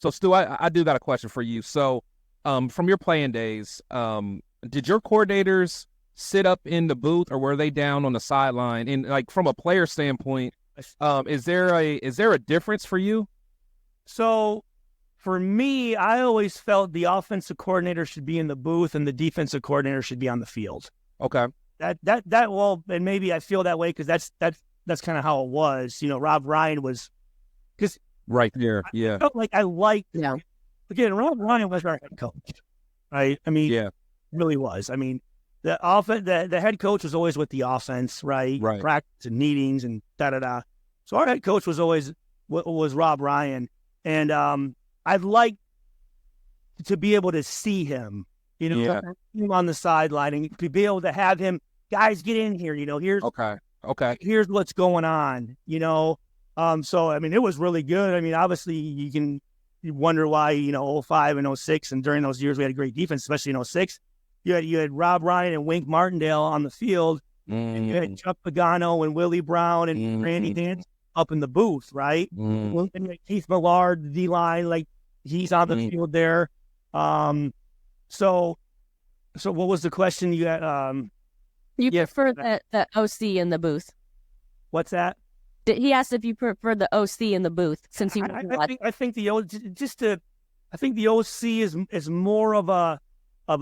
So Stu, I do got a question for you. So, from your playing days, did your coordinators sit up in the booth or were they down on the sideline? And like from a player standpoint, is there a difference for you? So for me, I always felt the offensive coordinator should be in the booth and the defensive coordinator should be on the field. Okay. Well, and maybe I feel that way because that's kind of how it was. Rob Ryan was because right there. Yeah. I felt like I liked. Yeah. Again, Rob Ryan was our head coach, right? I mean, yeah, really was. I mean, the head coach was always with the offense, right? Right. Practice and meetings and da. So our head coach was always was Rob Ryan, and I'd like to be able to see him, him on the sideline and to be able to have him, guys, get in here. Here's okay. Here's what's going on. So I mean, it was really good. I mean, obviously you wonder why 05 and 06 and during those years we had a great defense, especially in 06. You had Rob Ryan and Wink Martindale on the field, and you had Chuck Pagano and Willie Brown and Randy Dance up in the booth, right? And you had Keith Millard, the D-line, like he's on the field there. So what was the question you had? You prefer the OC in the booth? What's that? He asked if you prefer the OC in the booth since he. I think the OC is more of a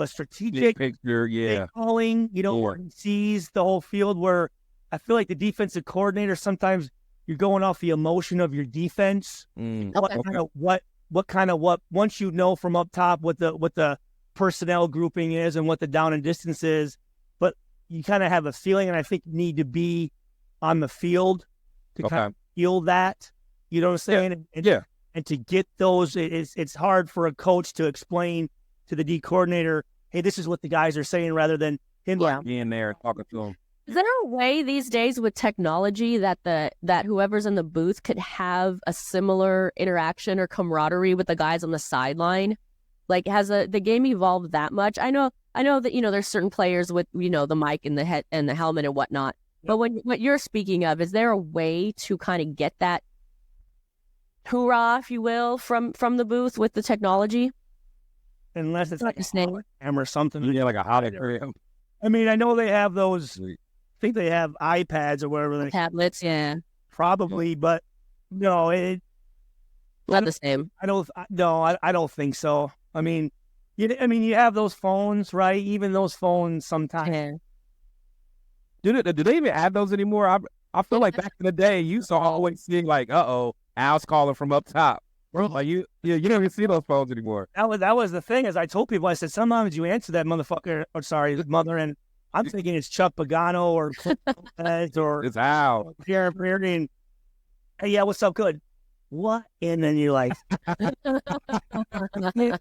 strategic picture, calling. Where he sees the whole field. Where I feel like the defensive coordinator sometimes you're going off the emotion of your defense. What kind of once you know from up top what the personnel grouping is and what the down and distance is, but you kind of have a feeling, and I think you need to be on the field to kind of feel that. You know what I'm saying? And to get those, it's hard for a coach to explain to the D coordinator, hey, this is what the guys are saying, rather than him being there talking to them. Is there a way these days with technology that whoever's in the booth could have a similar interaction or camaraderie with the guys on the sideline? Like, has the game evolved that much? I know that there's certain players with the mic and the head and the helmet and whatnot. But what you're speaking of, is there a way to kind of get that hoorah, if you will, from the booth with the technology? Unless it's like a camera or something. Yeah, like a hologram. I mean, I know they have those. I think they have iPads or whatever. Tablets, yeah. Probably, but no, not the same. I don't think so. I mean, you have those phones, right? Even those phones sometimes. Yeah. Do they even have those anymore? I feel like back in the day, you saw always seeing like, Al's calling from up top. Bro, like you don't even see those phones anymore. That was the thing. As I told people, I said, sometimes you answer that motherfucker, or sorry, mother, and I'm thinking it's Chuck Pagano or or it's Al. Pierre and hey, yeah, what's up? Good. What? And then you're like,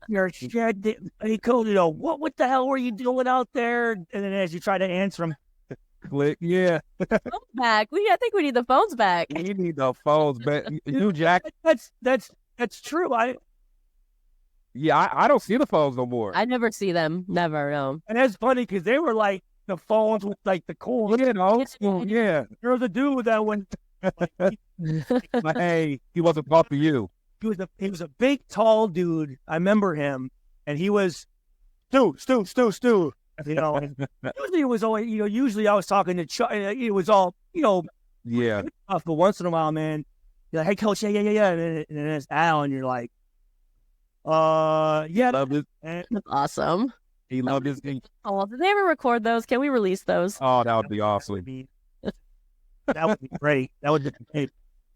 you're shed. What the hell were you doing out there? And then as you try to answer them, click, yeah. Phones back. I think we need the phones back. We need the phones back. You, Jack. That's true. I don't see the phones no more. I never see them. Never, no. And that's funny because they were like the phones with like the cool. Yeah. There was a dude that went. Hey, he wasn't talking to you. He was a big, tall dude. I remember him, and he was Stu. Usually it was always, usually I was talking to Chuck. It was all, yeah. But once in a while, man, you're like, hey, coach, yeah. And then it's Al, and you're like, yeah. Love it. That's awesome. He loved his game. Oh, did they ever record those? Can we release those? Oh, that would be awesome. That would be great. That would be great.